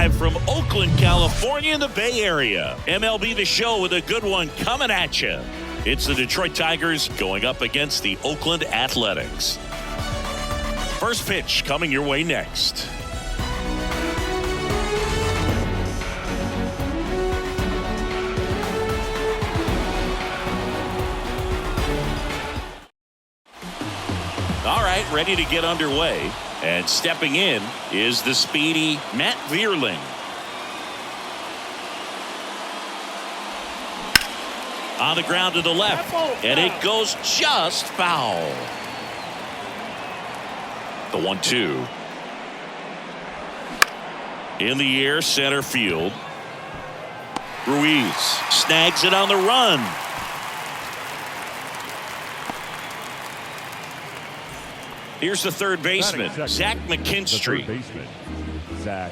live from Oakland, California in the Bay Area. MLB The Show with a good one coming at you. It's the Detroit Tigers going up against the Oakland Athletics. First pitch coming your way next. All right, ready to get underway. And stepping in is the speedy Matt Vierling. On the ground to the left, and it goes just foul. The 1-2. In the air, center field. Ruiz snags it on the run. Here's the third baseman, Zach McKinstry. Zach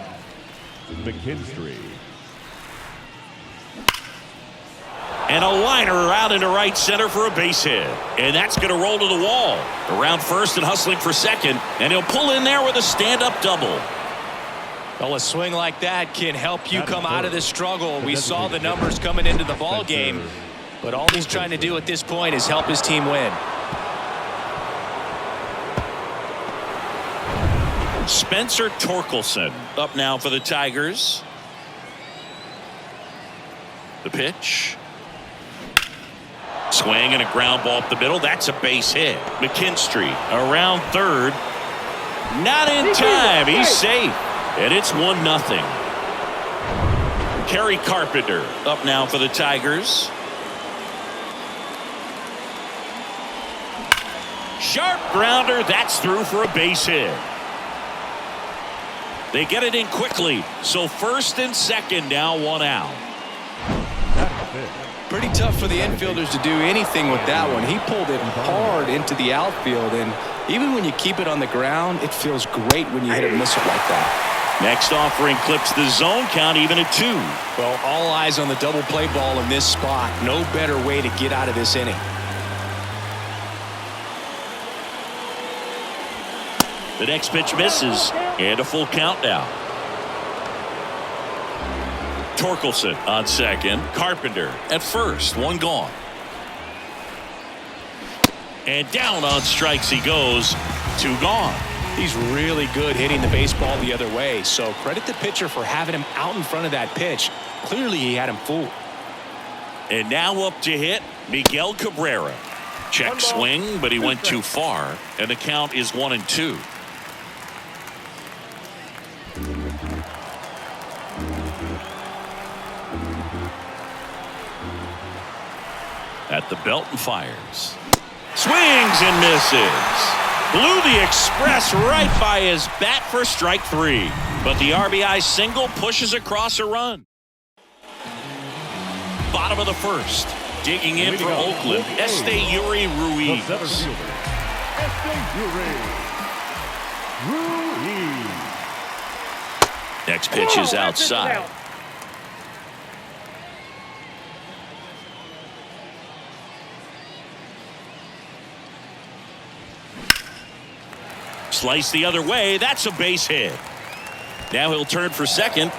McKinstry. And a liner out into right center for a base hit. And that's going to roll to the wall. Around first and hustling for second. And he'll pull in there with a stand-up double. Well, a swing like that can help you come out of this struggle. We saw the numbers coming into the ball game. But all he's trying to do at this point is help his team win. Spencer Torkelson up now for the Tigers. The pitch. Swing and a ground ball up the middle. That's a base hit. McKinstry around third. Not in time. He's safe. And it's 1-0. Kerry Carpenter up now for the Tigers. Sharp grounder. That's through for a base hit. They get it in quickly. So first and second, now one out. Pretty tough for the infielders to do anything with that one. He pulled it hard into the outfield, and even when you keep it on the ground, it feels great when you hit a missile like that. Next offering clips the zone count even at 2. Well, all eyes on the double play ball in this spot. No better way to get out of this inning. The next pitch misses, and a full count now. Torkelson on second. Carpenter at first. One gone. And down on strikes he goes. 2 gone. He's really good hitting the baseball the other way, so credit the pitcher for having him out in front of that pitch. Clearly he had him fooled. And now up to hit, Miguel Cabrera. Check swing, but he went too far, and the count is 1-2. At the belt and fires. Swings and misses. Blew the express right by his bat for strike 3. But the RBI single pushes across a run. Bottom of the first. Digging in for Oakland, Esteury Ruiz. Next pitch is outside. Slice the other way. That's a base hit. Now he'll turn for second.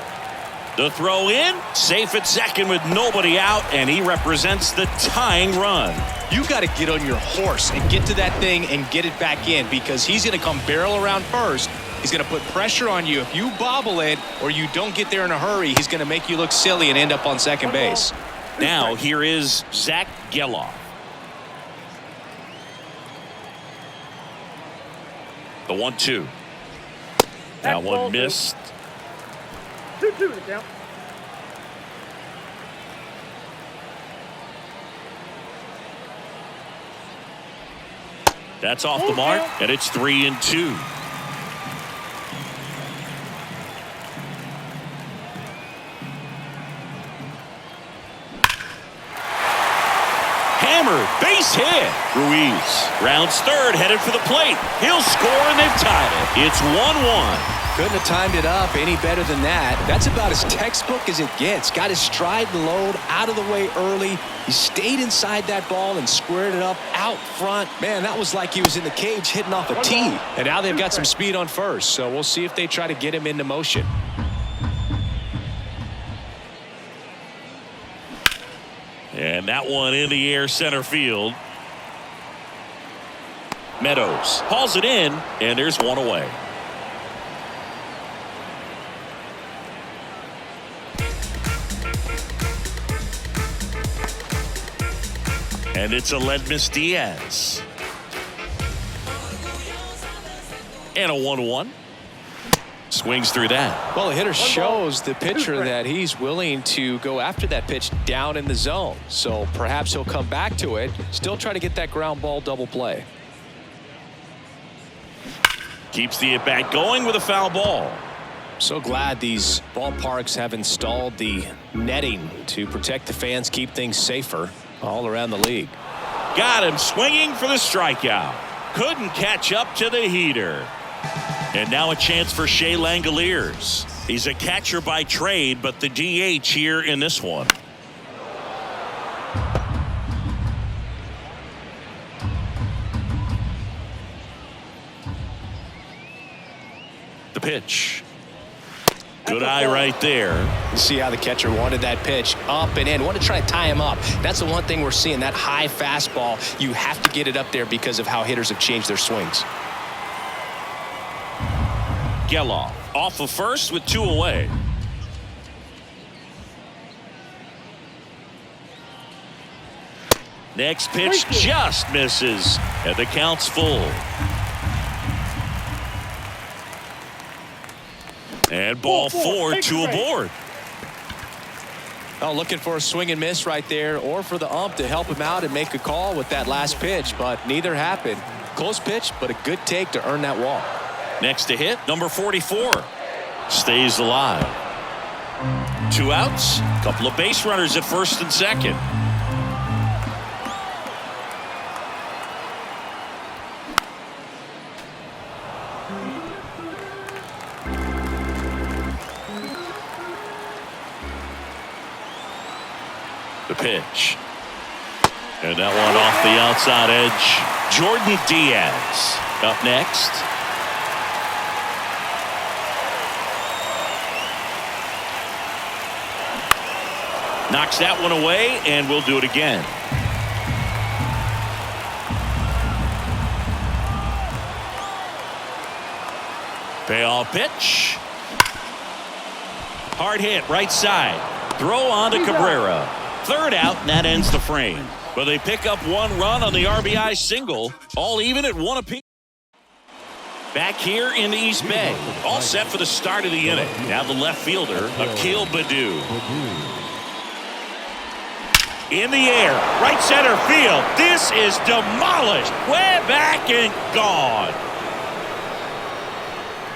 The throw in. Safe at second with nobody out. And he represents the tying run. You got to get on your horse and get to that thing and get it back in, because he's going to come barrel around first. He's going to put pressure on you. If you bobble it or you don't get there in a hurry, he's going to make you look silly and end up on second base. Now here is Zach Geloff. The 1-2. That one missed. 2-2 to count. That's off the mark, and it's 3-2. Hammered, base hit. Ruiz rounds third, headed for the plate. He'll score, and they've tied it. It's 1-1. Couldn't have timed it up any better than that. That's about as textbook as it gets. Got his stride and load out of the way early. He stayed inside that ball and squared it up out front. Man, that was like he was in the cage hitting off a tee. And now they've got some speed on first, so we'll see if they try to get him into motion. And that one in the air center field. Meadows hauls it in, and there's one away. And it's Aledmys Diaz. And a 1-1. Swings through that. Well, the hitter shows the pitcher that he's willing to go after that pitch down in the zone. So perhaps he'll come back to it. Still try to get that ground ball double play. Keeps the at-bat going with a foul ball. So glad these ballparks have installed the netting to protect the fans, keep things safer all around the league. Got him swinging for the strikeout. Couldn't catch up to the heater. And now a chance for Shea Langoliers. He's a catcher by trade, but the DH here in this one. The pitch. Good eye right there. You see how the catcher wanted that pitch up and in. Want to try to tie him up. That's the one thing we're seeing, that high fastball. You have to get it up there because of how hitters have changed their swings. Geloff off of first with 2 away. Next pitch just misses, and the count's full. And ball 4, 2 aboard. Oh, looking for a swing and miss right there, or for the ump to help him out and make a call with that last pitch, but neither happened. Close pitch, but a good take to earn that walk. Next to hit, number 44. Stays alive. 2 outs. Couple of base runners at first and second. The pitch. And that one off the outside edge. Jordan Diaz up next. Knocks that one away, and we'll do it again. Payoff pitch. Hard hit right side. Throw on to Cabrera. Third out, and that ends the frame. But they pick up 1 run on the RBI single, all even at 1 apiece. Back here in the East Bay, all set for the start of the inning. Now the left fielder, Akil Baddoo. In the air, right center field. This is demolished. Way back and gone.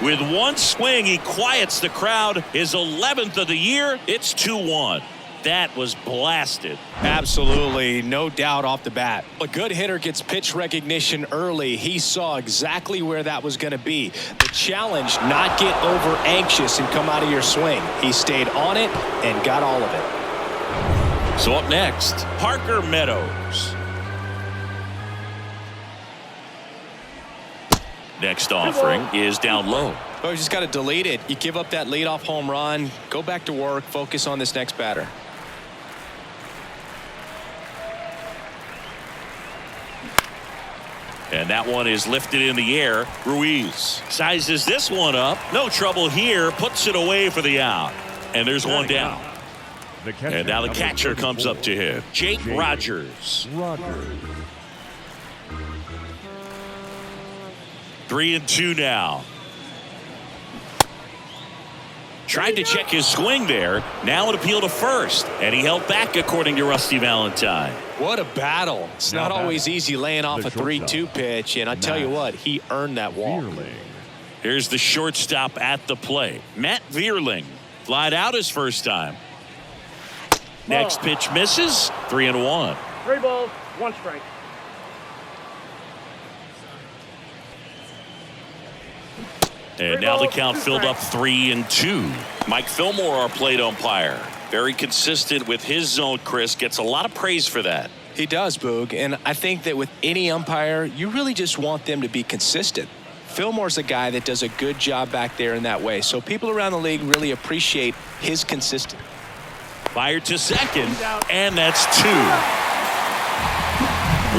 With 1 swing, he quiets the crowd. His 11th of the year. It's 2-1. That was blasted. Absolutely, no doubt off the bat. A good hitter gets pitch recognition early. He saw exactly where that was going to be. The challenge, not get over anxious and come out of your swing. He stayed on it and got all of it. So up next, Parker Meadows. Next offering is down low. Oh, you just got to delete it. You give up that leadoff home run. Go back to work. Focus on this next batter. And that one is lifted in the air. Ruiz sizes this one up. No trouble here. Puts it away for the out. And there's one down. And now the catcher comes up to hit. Jake Rogers. 3-2 now. Tried to check his swing there. Now an appeal to first. And he held back, according to Rusty Valentine. What a battle. It's not always easy laying off a 3-2 pitch. And I tell you what, he earned that walk. Here's the shortstop at the plate. Matt Vierling. Flied out his first time. Next pitch misses. 3-1. 3 balls, 1 strike. And now the count filled up 3-2. Mike Fillmore, our plate umpire. Very consistent with his zone, Chris. Gets a lot of praise for that. He does, Boog. And I think that with any umpire, you really just want them to be consistent. Fillmore's a guy that does a good job back there in that way. So people around the league really appreciate his consistency. Fired to second, and that's 2.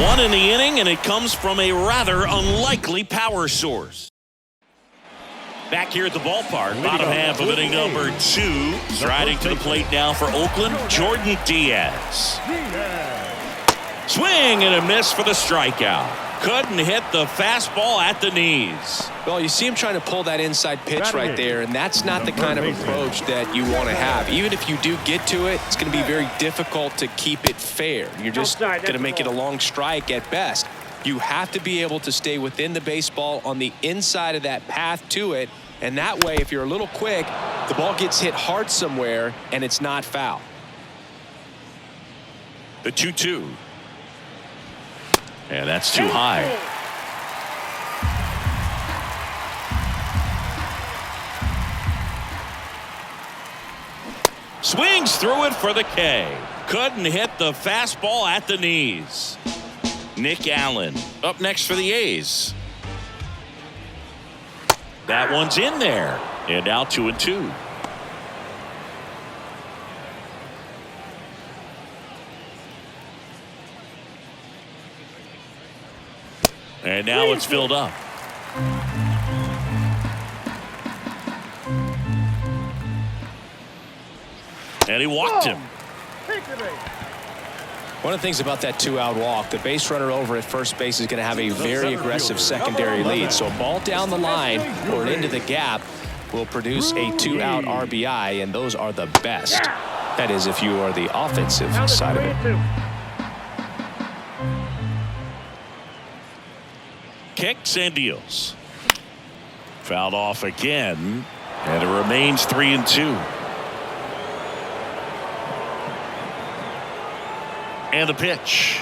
1 in the inning, and it comes from a rather unlikely power source. Back here at the ballpark, bottom half of inning number 2. Striding to the plate now for Oakland, Jordan Diaz. Swing and a miss for the strikeout. Couldn't hit the fastball at the knees. Well, you see him trying to pull that inside pitch right there, and that's not the kind of approach that you want to have. Even if you do get to it, it's going to be very difficult to keep it fair. You're just going to make it a long strike at best. You have to be able to stay within the baseball on the inside of that path to it, and that way, if you're a little quick, the ball gets hit hard somewhere, and it's not foul. The 2-2. And that's too high. Swings through it for the K. Couldn't hit the fastball at the knees. Nick Allen up next for the A's. That one's in there. And now 2-2. And now it's filled up. And he walked him. One of the things about that 2-out walk, the base runner over at first base is going to have a very aggressive secondary lead. So a ball down the line or into the gap will produce a 2-out RBI, and those are the best. That is, if you are the offensive side of it. Kicks and deals. Fouled off again, and it remains 3-2. And the pitch.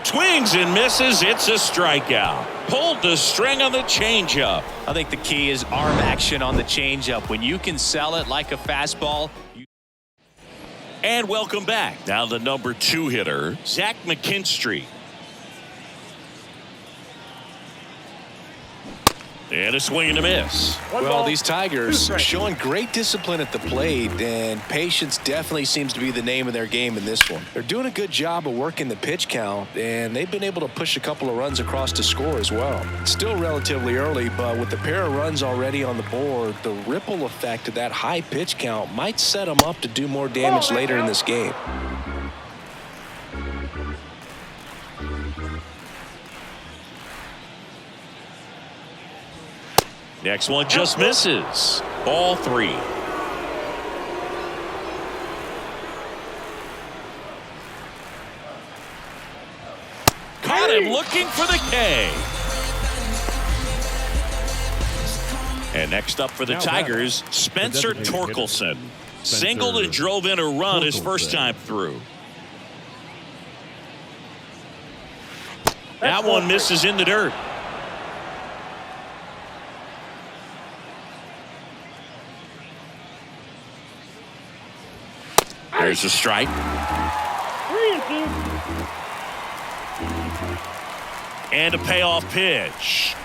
Swings and misses. It's a strikeout. Pulled the string on the changeup. I think the key is arm action on the changeup. When you can sell it like a fastball. And welcome back. Now the number 2 hitter, Zach McKinstry. And a swing and a miss. Well, these Tigers showing great discipline at the plate, and patience definitely seems to be the name of their game in this one. They're doing a good job of working the pitch count, and they've been able to push a couple of runs across to score as well. It's still relatively early, but with the pair of runs already on the board, the ripple effect of that high pitch count might set them up to do more damage later in this game. Next one just misses. Ball 3. Caught him looking for the K. And next up for the Tigers, Spencer Torkelson. Singled and drove in a run his first time through. That one misses in the dirt. There's a strike. 3-2. And a payoff pitch.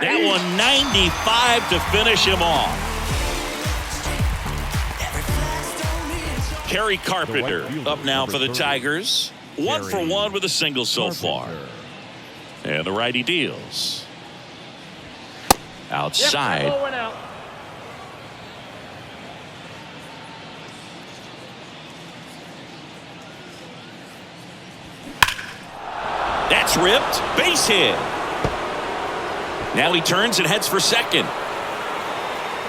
That one 95 to finish him off. Kerry Carpenter up now for the Tigers. 1 for 1 with a single so far. And the righty deals. Outside. That's ripped. Base hit. Now he turns and heads for second.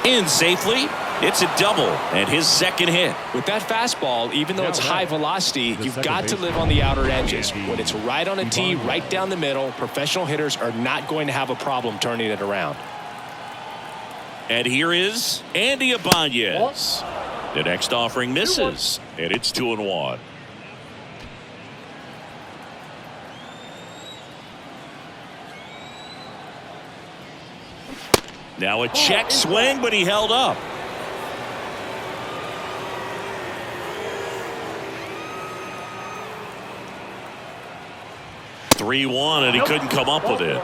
In safely. It's a double and his second hit. With that fastball, even though it's high velocity, you've got to live on the outer edges. When it's right on a tee, right down the middle, professional hitters are not going to have a problem turning it around. And here is Andy Ibanez. The next offering misses, and it's 2-1. Now a check swing, but he held up. (3-1), and he couldn't come up with it.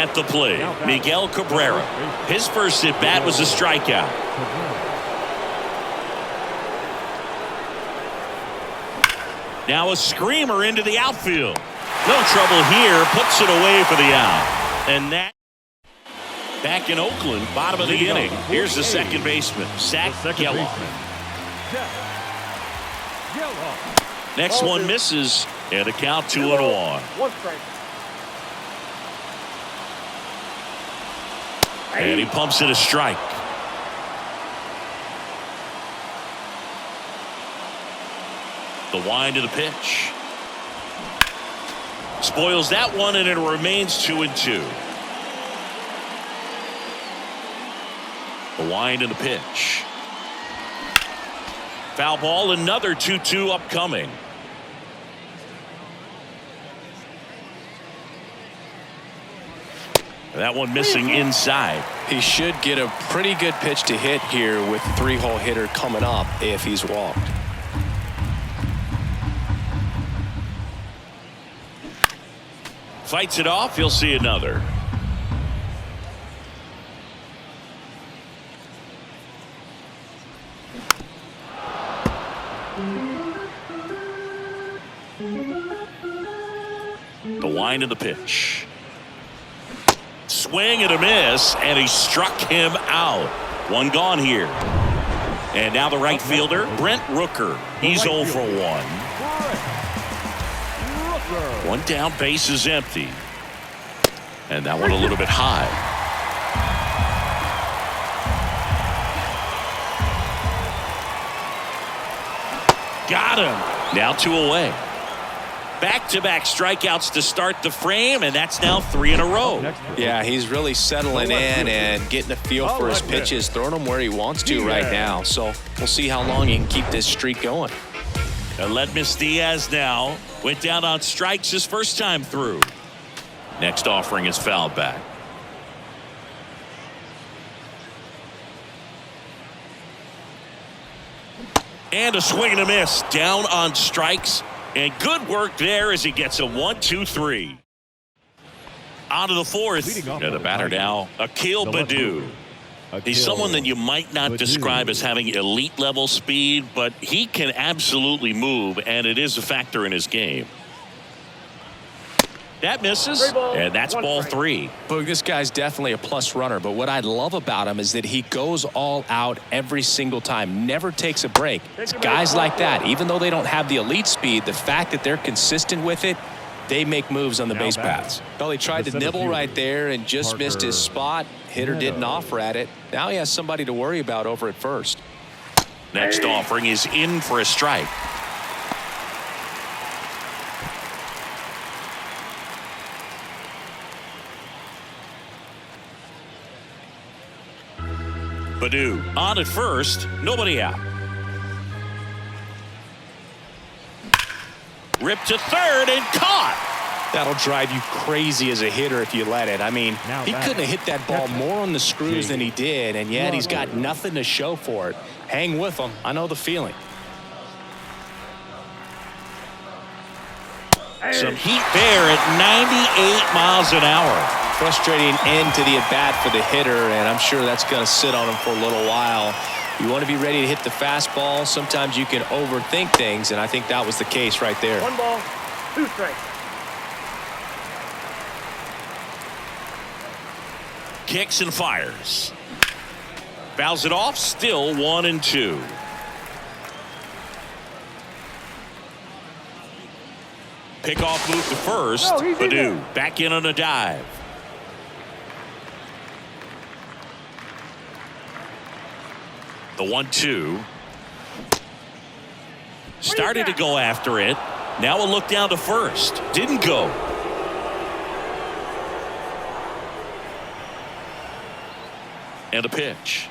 At the plate, Miguel Cabrera. His first at-bat was a strikeout. Now a screamer into the outfield. No trouble here. Puts it away for the out. And that back in Oakland, bottom of the inning. Here's the second baseman, Zach Gallo. Next one misses, and a count 2-1. One strike. And he pumps it a strike. The wind of the pitch. Spoils that one, and it remains 2-2. The wind of the pitch. Foul ball, another 2-2 upcoming. That one missing inside. He should get a pretty good pitch to hit here with the 3-hole hitter coming up if he's walked. Fights it off. He'll see another. The wind of the pitch. Swing and a miss, and he struck him out. One gone here. And now the right fielder, Brent Rooker. He's 0 for 1. One down, base is empty. And that one a little bit high. Got him. Now 2 away. Back-to-back strikeouts to start the frame, and that's now 3 in a row. Yeah, he's really settling in and getting a feel for his pitches, throwing them where he wants to right now. So we'll see how long he can keep this streak going. Aledmys Diaz now went down on strikes his first time through. Next offering is fouled back. And a swing and a miss. Down on strikes. And good work there as he gets a 1-2-3. On to the fourth. And the batter now, Akil Baddoo. He's someone that you might not describe as having elite level speed, but he can absolutely move, and it is a factor in his game. That misses, and that's ball 3. But this guy's definitely a plus runner, but what I love about him is that he goes all out every single time, never takes a break. It's guys like that, even though they don't have the elite speed, the fact that they're consistent with it, they make moves on the base paths. Well, he tried to nibble right there and just missed his spot. Hitter didn't offer at it. Now he has somebody to worry about over at first. Next offering is in for a strike. Baddoo on at first, nobody out. Ripped to third and caught. That'll drive you crazy as a hitter if you let it. I mean, he couldn't have hit that ball more on the screws than he did, and yet he's got nothing to show for it. Hang with him. I know the feeling. Some heat there at 98 miles an hour. Frustrating end to the at-bat for the hitter, and I'm sure that's going to sit on him for a little while. You want to be ready to hit the fastball. Sometimes you can overthink things, and I think that was the case right there. 1 ball, 2 strikes. Kicks and fires. Fouls it off, still 1-2. Pickoff move to first. Baddoo back in on a dive. The 1-2. Started to go after it. Now a look down to first. Didn't go. And a pitch.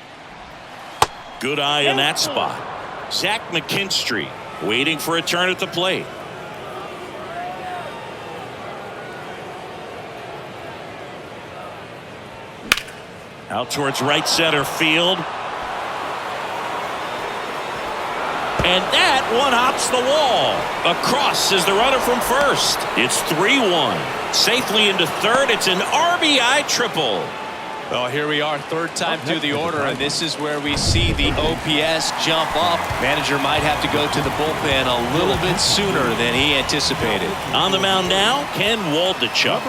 Good eye in that spot. Zach McKinstry waiting for a turn at the plate. Out towards right center field. And that one hops the wall. Across is the runner from first. It's 3-1. Safely into third. It's an RBI triple. Well, here we are, third time through the order, and this is where we see the OPS jump up. Manager might have to go to the bullpen a little bit sooner than he anticipated. On the mound now, Ken Waldachuk.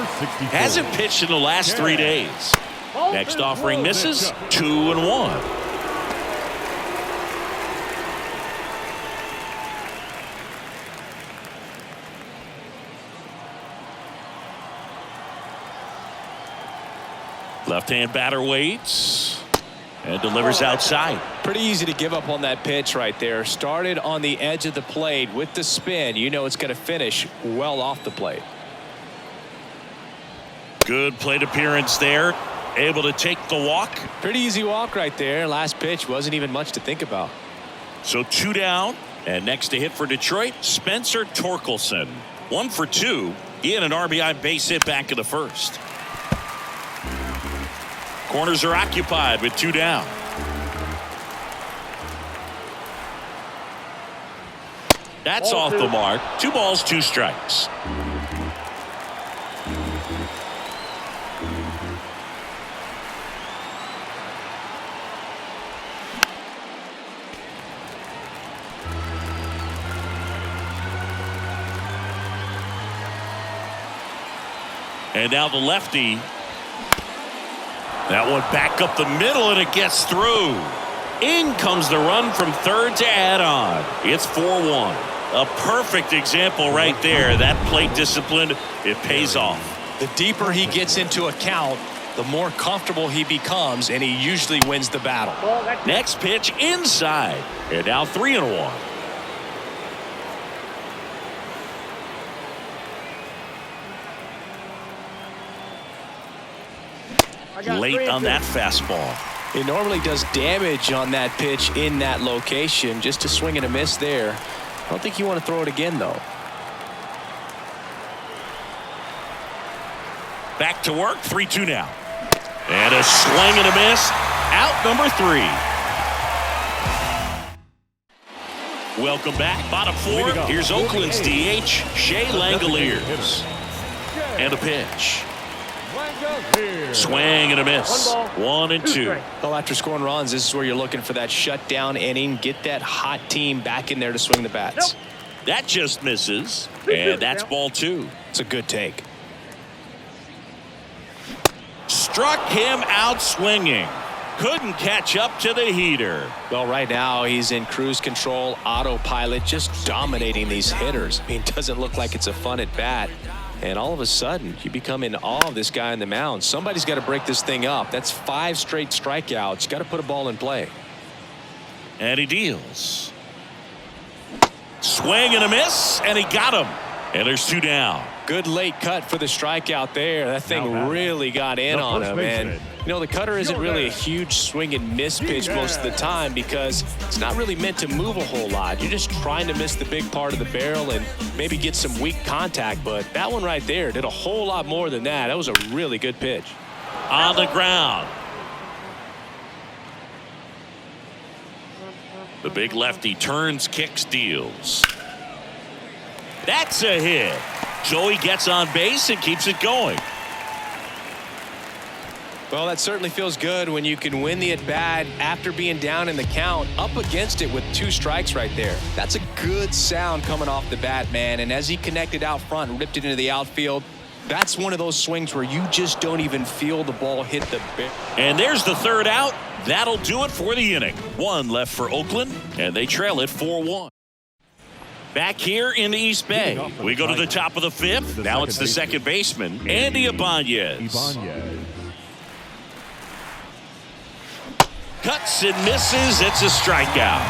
Hasn't pitched in the last 3 days. Next offering misses, 2-1. Left-hand batter waits and delivers outside. Pretty easy to give up on that pitch right there. Started on the edge of the plate with the spin. You know it's going to finish well off the plate. Good plate appearance there. Able to take the walk. Pretty easy walk right there. Last pitch wasn't even much to think about. So 2 down. And next to hit for Detroit, Spencer Torkelson. 1 for 2. He had an RBI base hit back in the first. Corners are occupied with 2 down. That's off the mark. 2 balls, 2 strikes. And now the lefty. That one back up the middle, and it gets through. In comes the run from third to add on. It's 4-1. A perfect example right there. That plate discipline, it pays off. The deeper he gets into a count, the more comfortable he becomes, and he usually wins the battle. Next pitch inside. And now 3-1. Late on that fastball. He normally does damage on that pitch in that location. Just a swing and a miss there. I don't think you want to throw it again, though. Back to work, 3-2 now. And a swing and a miss. Out number 3. Welcome back. Bottom 4. Here's Oakland's DH, Shea Langoliers. And a pitch. Swing and a miss. 1-2. Well, after scoring runs, this is where you're looking for that shutdown inning. Get that hot team back in there to swing the bats. That just misses. And that's ball 2. It's a good take. Struck him out swinging. Couldn't catch up to the heater. Well, right now he's in cruise control, autopilot, just dominating these hitters. I mean, it doesn't look like it's a fun at bat. And all of a sudden, you become in awe of this guy on the mound. Somebody's got to break this thing up. That's 5 straight strikeouts. Got to put a ball in play. And he deals. Swing and a miss, and he got him. And there's 2 down. Good late cut for the strikeout there. That thing really got in on him. And, you know, the cutter isn't really a huge swing and miss pitch most of the time because it's not really meant to move a whole lot. You're just trying to miss the big part of the barrel and maybe get some weak contact. But that one right there did a whole lot more than that. That was a really good pitch. On the ground. The big lefty turns, kicks, deals. That's a hit. So he gets on base and keeps it going. Well, that certainly feels good when you can win the at-bat after being down in the count, up against it with 2 strikes right there. That's a good sound coming off the bat, man. And as he connected out front and ripped it into the outfield, that's one of those swings where you just don't even feel the ball hit the barrel. And there's the 3rd out. That'll do it for the inning. 1 left for Oakland, and they trail it 4-1. Back here in the East Bay, we go to the top of the 5th. Now it's the second baseman, Andy Ibanez. Cuts and misses. It's a strikeout.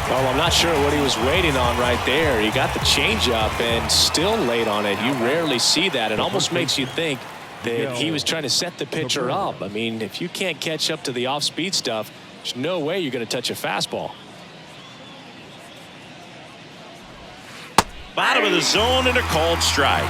Well, I'm not sure what he was waiting on right there. He got the changeup and still late on it. You rarely see that. It almost makes you think that he was trying to set the pitcher up. I mean, if you can't catch up to the off-speed stuff, there's no way you're going to touch a fastball. Bottom of the zone and a called strike.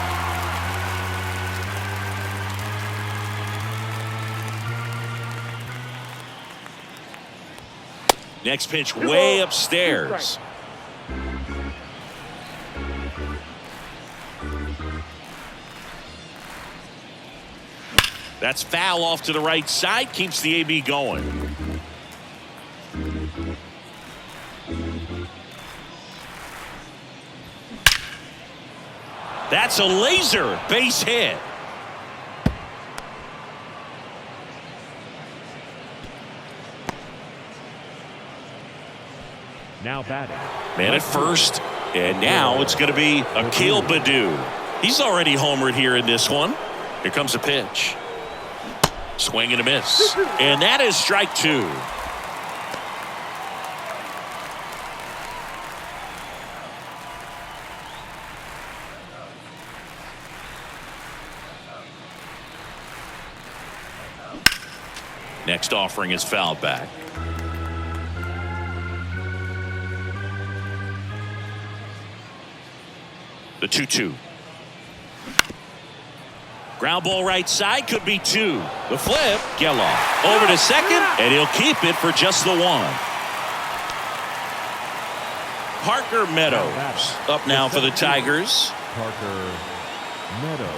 Next pitch way upstairs. That's foul off to the right side. Keeps the AB going. That's a laser base hit. Now batting. Man at first, and now it's going to be Akil Baddoo. He's already homered here in this one. Here comes a pitch. Swing and a miss. And that is strike two. Next offering is fouled back. The 2-2. Ground ball right side, could be two. The flip, Geloff over to second, and he'll keep it for just the one. Parker Meadows up now for the Tigers. Parker Meadows.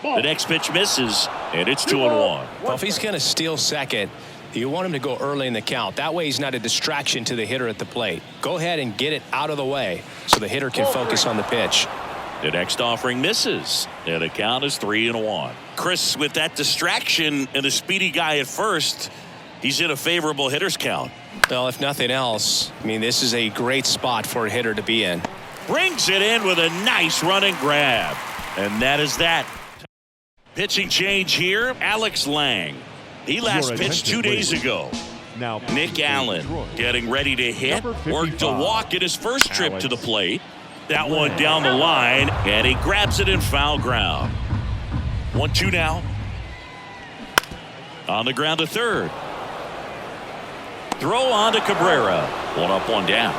The next pitch misses, and it's 2-1. Well, if he's going to steal second, you want him to go early in the count. That way he's not a distraction to the hitter at the plate. Go ahead and get it out of the way so the hitter can focus on the pitch. The next offering misses, and the count is 3-1. Chris, with that distraction and the speedy guy at first, he's in a favorable hitter's count. Well, if nothing else, I mean, this is a great spot for a hitter to be in. Brings it in with a nice running grab, and that is that. Pitching change here, Alex Lang. He last pitched 2 days ago. Now Nick Allen getting ready to hit. Worked a walk in his first trip to the plate. That one down the line, and he grabs it in foul ground. 1-2 now. On the ground to third. Throw on to Cabrera. 1 up, 1 down.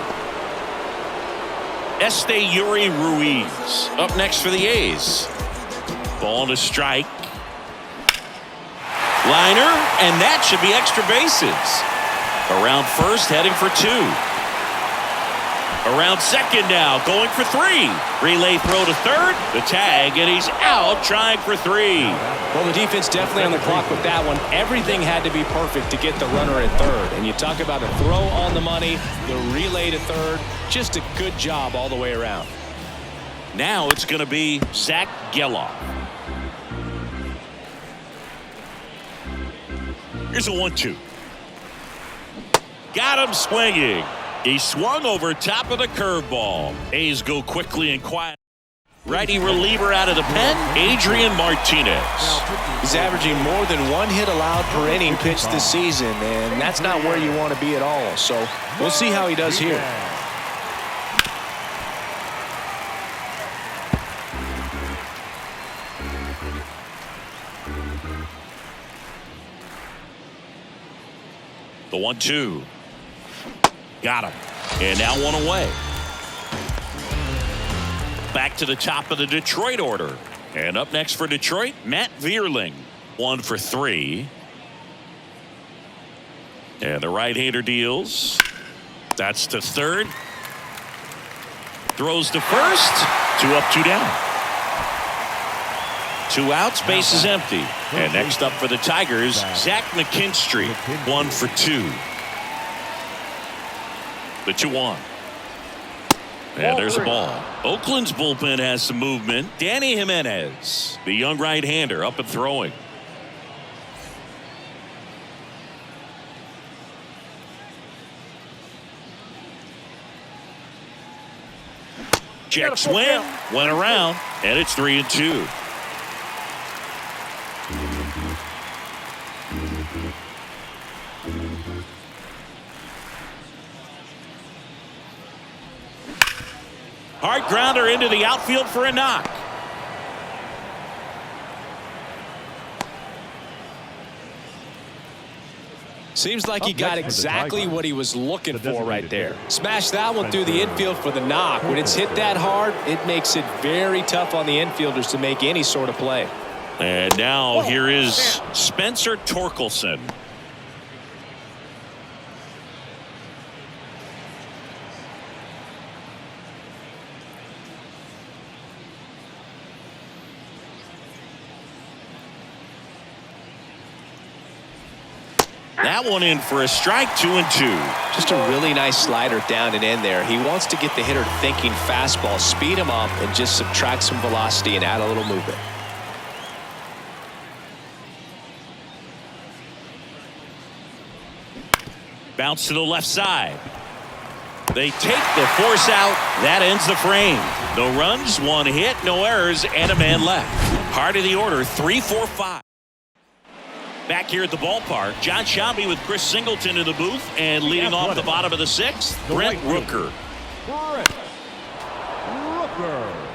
Yuri Ruiz up next for the A's. Ball to strike. Liner, and that should be extra bases. Around first, heading for 2. Around second now, going for 3. Relay throw to third, the tag, and he's out trying for 3. Well, the defense definitely on the clock with that one. Everything had to be perfect to get the runner at third. And you talk about a throw on the money, the relay to third, just a good job all the way around. Now it's going to be Zach Geloff. Here's a 1-2. Got him swinging. He swung over top of the curveball. A's go quickly and quiet. Righty reliever out of the pen, Adrian Martinez. He's averaging more than 1 hit allowed per inning pitched this season, and that's not where you want to be at all. So we'll see how he does here. The 1-2. Got him. And now 1 away. Back to the top of the Detroit order. And up next for Detroit, Matt Vierling. 1 for 3. And the right-hander deals. That's to third. Throws to first. 2 up, 2 down. 2 outs, base is empty. And next up for the Tigers, Zach McKinstry. 1 for 2. The 2-1. And there's a ball. Oakland's bullpen has some movement. Danny Jimenez, the young right-hander, up and throwing. Check swing, went around, and it's 3-2. Hard grounder into the outfield for a knock. Seems like he got exactly what he was looking for right there. Smashed that one through the infield for the knock. When it's hit that hard, it makes it very tough on the infielders to make any sort of play. And now here is Spencer Torkelson. That one in for a strike, 2-2. Just a really nice slider down and in there. He wants to get the hitter thinking fastball, speed him up, and just subtract some velocity and add a little movement. Bounce to the left side. They take the force out. That ends the frame. No runs, one hit, no errors, and a man left. Heart of the order, 3-4-5. Back here at the ballpark, John Shambi with Chris Singleton in the booth, and leading off the bottom of the sixth, Brent Rooker. Brent Rooker.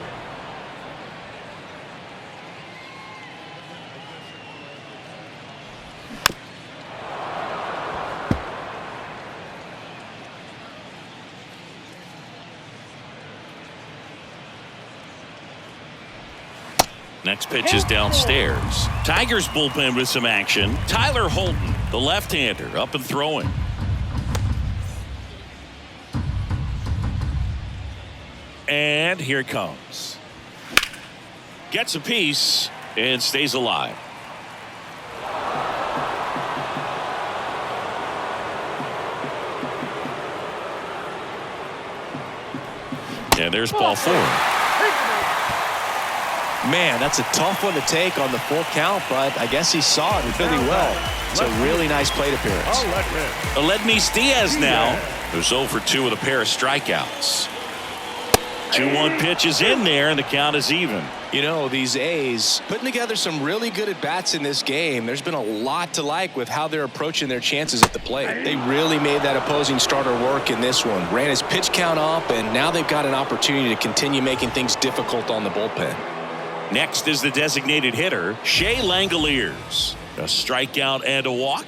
Next pitch is downstairs. Tigers bullpen with some action. Tyler Holton, the left-hander, up and throwing. And here it comes. Gets a piece and stays alive. And there's ball 4. Man, that's a tough one to take on the full count, but I guess he saw it really well. It's a really nice plate appearance. Aledmys Diaz now, who's 0 for 2 with a pair of strikeouts. 2-1 pitch is in there, and the count is even. You know, these A's putting together some really good at-bats in this game. There's been a lot to like with how they're approaching their chances at the plate. They really made that opposing starter work in this one. Ran his pitch count up, and now they've got an opportunity to continue making things difficult on the bullpen. Next is the designated hitter, Shea Langoliers. A strikeout and a walk.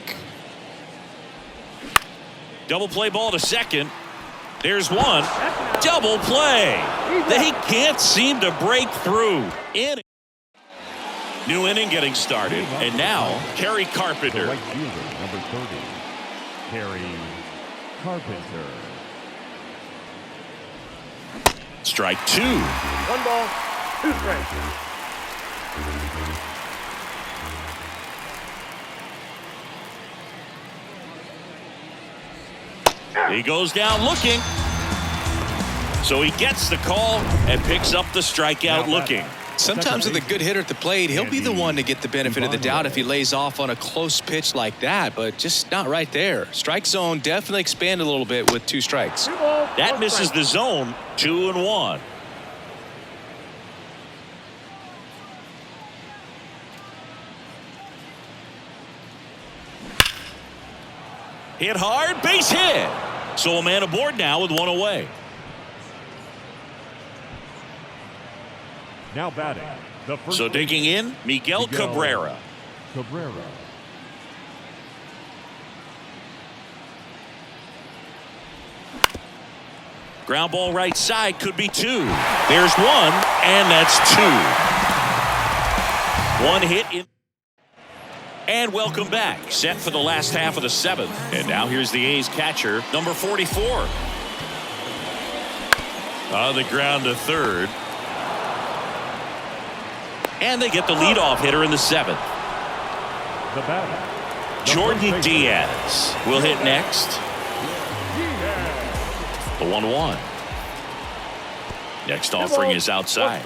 Double play ball to second. There's one. Double play. They can't seem to break through. New inning getting started. And now, Kerry Carpenter. The right fielder, number 30, Kerry Carpenter. Strike 2. 1 ball, 2 strikes. He goes down looking. So he gets the call and picks up the strikeout looking. Sometimes with a good hitter at the plate, he'll be the one to get the benefit of the doubt if he lays off on a close pitch like that, but just not right there. Strike zone definitely expanded a little bit with 2 strikes. That misses the zone. 2-1. Hit hard, base hit. So a man aboard now with 1 away. Now batting. The first So digging in, Miguel Cabrera. Cabrera. Ground ball right side, could be 2. There's 1, and that's 2. 1 hit in. And welcome back. Set for the last half of the 7th. And now here's the A's catcher, number 44. On the ground to third. And they get the leadoff hitter in the 7th. The batter. Jordan Diaz will hit next. The 1-1. Next offering is outside.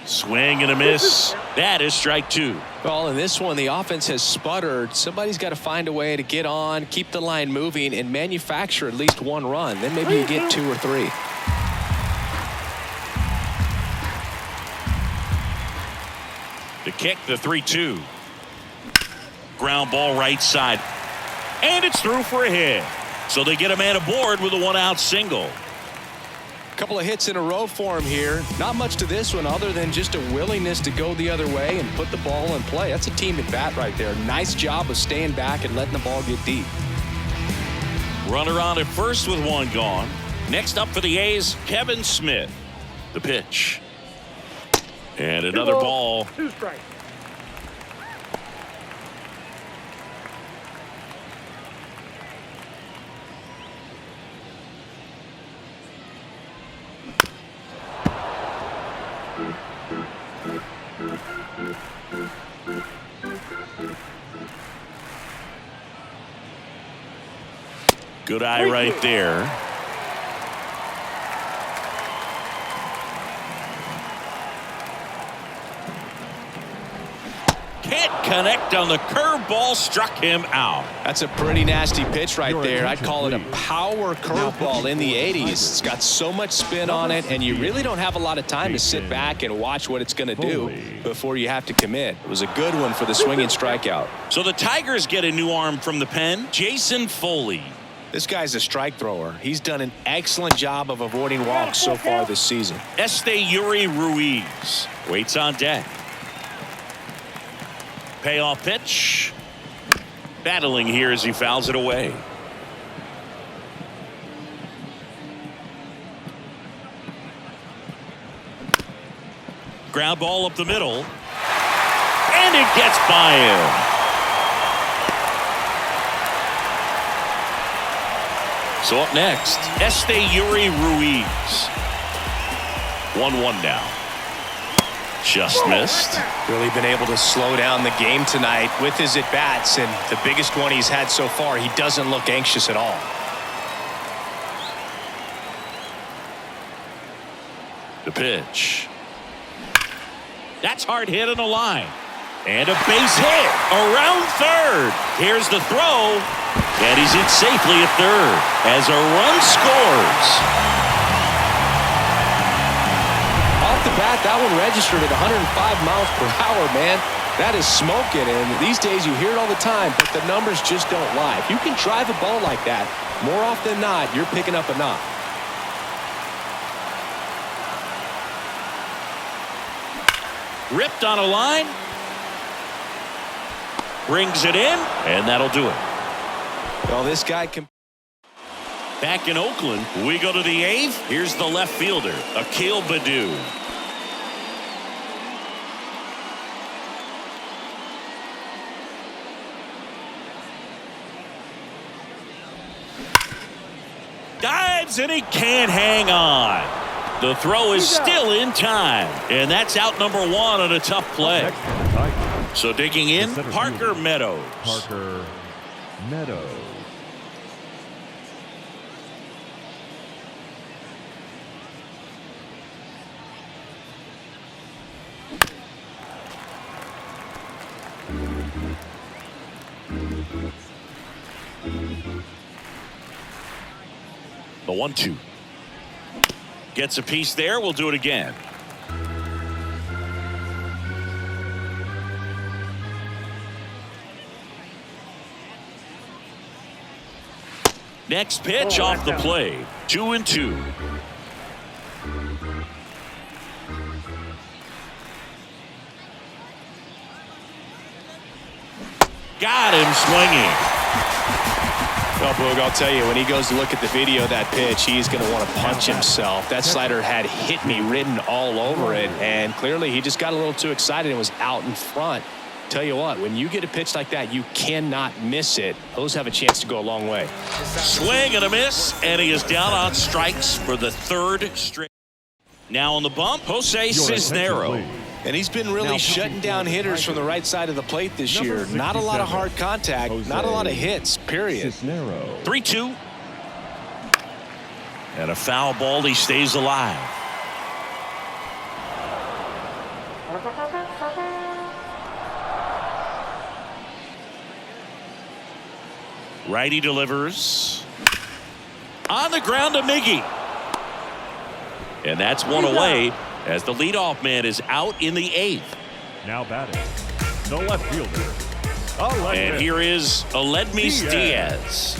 Swing and a miss. That is strike 2. Well, in this one, the offense has sputtered. Somebody's got to find a way to get on, keep the line moving, and manufacture at least 1 run. Then maybe you get 2 or 3. The kick, the 3-2. Ground ball right side. And it's through for a hit. So they get a man aboard with a 1-out single. Couple of hits in a row for him here. Not much to this one other than just a willingness to go the other way and put the ball in play. That's a team at bat right there. Nice job of staying back and letting the ball get deep. Runner on at first with 1 gone. Next up for the A's, Kevin Smith. The pitch. And another ball. 2 strikes. Good eye right there. Can't connect on the curveball, struck him out. That's a pretty nasty pitch right there. I'd call it a power curveball in the 80s. It's got so much spin on it, and you really don't have a lot of time to sit back and watch what it's going to do before you have to commit. It was a good one for the swinging strikeout. So the Tigers get a new arm from the pen, Jason Foley. This guy's a strike thrower. He's done an excellent job of avoiding walks so far this season. Yuri Ruiz waits on deck. Payoff pitch. Battling here as he fouls it away. Ground ball up the middle. And it gets by him. So up next, Yuri Ruiz. 1-1 now. Just missed. Really been able to slow down the game tonight with his at-bats, and the biggest one he's had so far, he doesn't look anxious at all. The pitch. That's hard hit on the line. And a base hit around third. Here's the throw. And he's in safely at third as a run scores. Off the bat, that one registered at 105 miles per hour, man. That is smoking, and these days you hear it all the time, but the numbers just don't lie. If you can drive a ball like that, more often than not, you're picking up a knock. Ripped on a line. Brings it in, and that'll do it. Well, this guy can. Back in Oakland, we go to the 8th. Here's the left fielder, Akil Baddoo. Dives, and he can't hang on. The throw is still in time, and that's out number 1 on a tough play. So digging in, Parker Meadows. Parker Meadows. The 1-2. Gets a piece there. We'll do it again. Next pitch off the plate. 2-2. Got him swinging. Well, Boog, I'll tell you, when he goes to look at the video of that pitch, he's going to want to punch himself. That slider had hit me written all over it, and clearly he just got a little too excited and was out in front. Tell you what, when you get a pitch like that, you cannot miss it. Those have a chance to go a long way. Swing and a miss, and he is down on strikes for the 3rd straight. Now on the bump, Jose Cisnero. And he's been really shutting down hitters from the right side of the plate this year. Not a lot of hard contact, not a lot of hits, period. 3-2. And a foul ball, he stays alive. Righty delivers. On the ground to Miggy. And that's one away as the leadoff man is out in the 8th. Now batting, the left fielder. And here is Aledmys Diaz.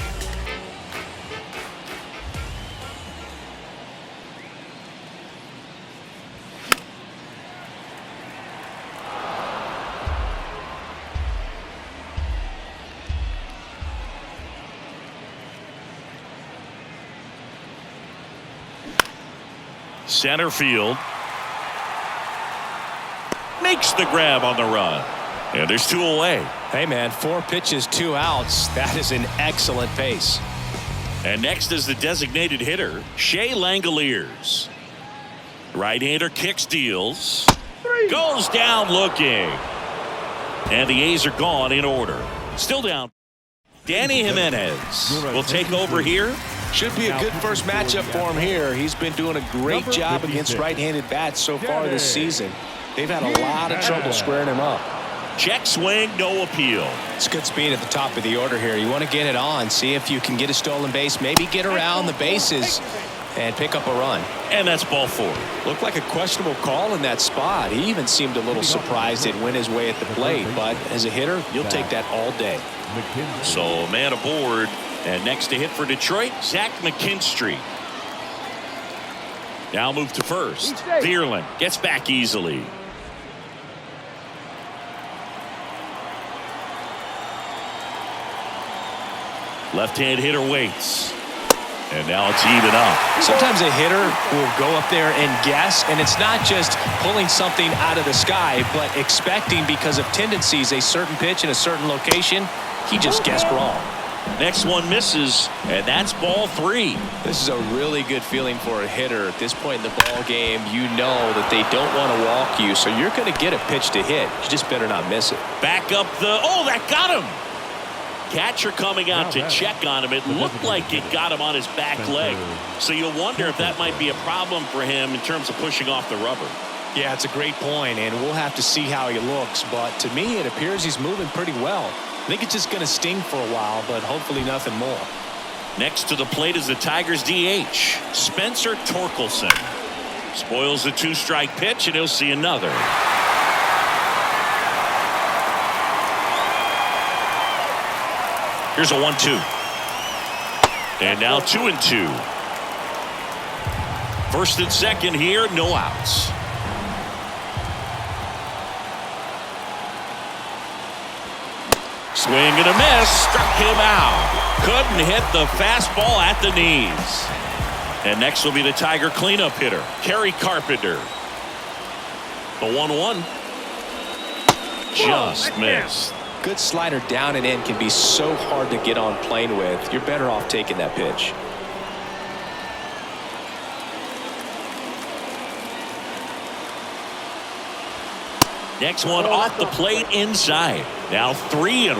Center field. Makes the grab on the run. And there's 2 away. Hey, man, 4 pitches, 2 outs. That is an excellent pace. And next is the designated hitter, Shea Langoliers. Right-hander kicks, deals. Goes down looking. And the A's are gone in order. Still down. Danny Jimenez will take over here. Should be a good first matchup for him here. He's been doing a great job against right-handed bats so far this season. They've had a lot of trouble squaring him up. Check swing, no appeal. It's good speed at the top of the order here. You want to get it on, see if you can get a stolen base, maybe get around the bases and pick up a run. And that's ball 4. Looked like a questionable call in that spot. He even seemed a little surprised it went his way at the plate, but as a hitter, you'll take that all day. So man aboard, and next to hit for Detroit, Zach McKinstry. Now move to first. Vierland gets back easily. Left-hand hitter waits. And now it's even up. Sometimes a hitter will go up there and guess, and it's not just pulling something out of the sky, but expecting because of tendencies a certain pitch in a certain location. He just guessed wrong. Next one misses, and that's ball 3. This is a really good feeling for a hitter at this point in the ball game. You know that they don't want to walk you, so you're going to get a pitch to hit. You just better not miss it. Back up the, oh, that got him. Catcher coming out to check on him. It looked like it got him on his back leg. So you'll wonder if that might be a problem for him in terms of pushing off the rubber. Yeah, it's a great point, and we'll have to see how he looks. But to me, it appears he's moving pretty well. I think it's just going to sting for a while, but hopefully nothing more. Next to the plate is the Tigers DH, Spencer Torkelson. Spoils the 2-strike pitch, and he'll see another. Here's a 1-2. And now 2-2. First and second here, no outs. Swing and a miss, struck him out. Couldn't hit the fastball at the knees. And next will be the Tiger cleanup hitter, Kerry Carpenter. The 1-1. Just missed. Good slider down and in can be so hard to get on plane with. You're better off taking that pitch. Next one off the plate inside. Now 3-1.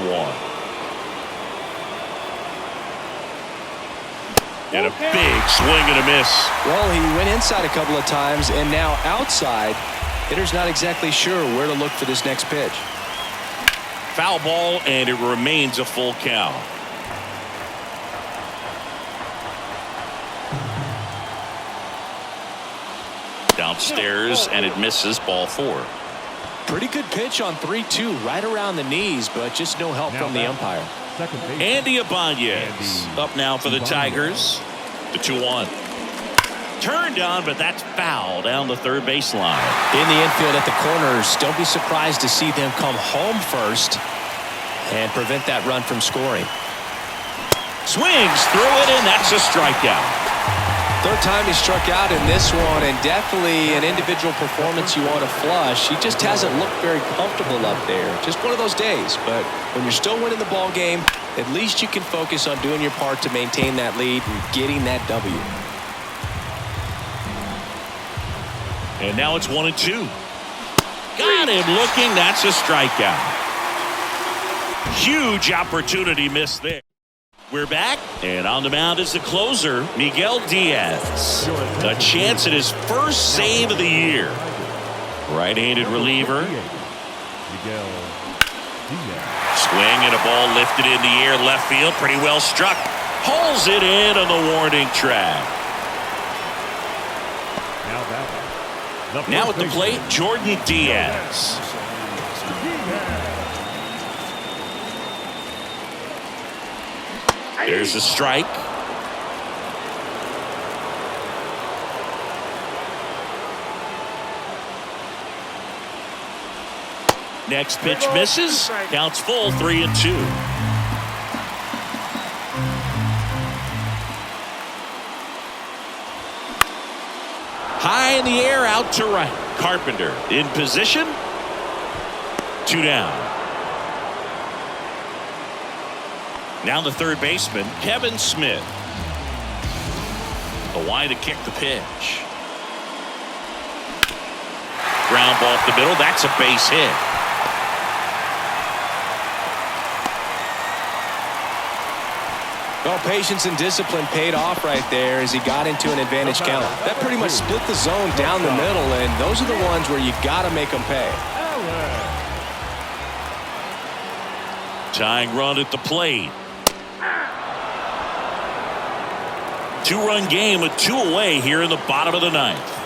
And a big swing and a miss. Well, he went inside a couple of times and now outside. Hitter's not exactly sure where to look for this next pitch. Foul ball, and it remains a full count. Downstairs, and it misses, ball 4. Pretty good pitch on 3-2, right around the knees, but just no help from the umpire. Andy Ibanez up now for the Tigers. The 2-1. Turned on, but that's foul down the third baseline. In the infield at the corners, don't be surprised to see them come home first and prevent that run from scoring. Swings through it, and that's a strikeout. Third time he struck out in this one, and definitely an individual performance you want to flush. He just hasn't looked very comfortable up there. Just one of those days, but when you're still winning the ball game, at least you can focus on doing your part to maintain that lead and getting that W. And now it's 1-2. Got him looking. That's a strikeout. Huge opportunity missed there. We're back, and on the mound is the closer, Miguel Diaz. A chance at his first save of the year. Right-handed reliever. Swing and a ball lifted in the air, left field, pretty well struck. Hauls it in on the warning track. Now at the plate, Jordan Diaz. There's a strike. Next pitch misses. Counts full, 3-2. High in the air, out to right. Carpenter in position. 2 down. Now the third baseman, Kevin Smith. The wide to kick the pitch. Ground ball up the middle. That's a base hit. Well, patience and discipline paid off right there as he got into an advantage count. That pretty much split the zone down the middle, and those are the ones where you got to make them pay. Tying run at the plate. 2-run game with 2 away here in the bottom of the 9th.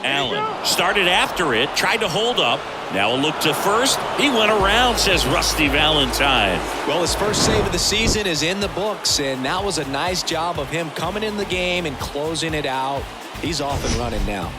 Allen started after it, tried to hold up. Now a look to first. He went around, says Rusty Valentine. Well, his first save of the season is in the books, and that was a nice job of him coming in the game and closing it out. He's off and running now.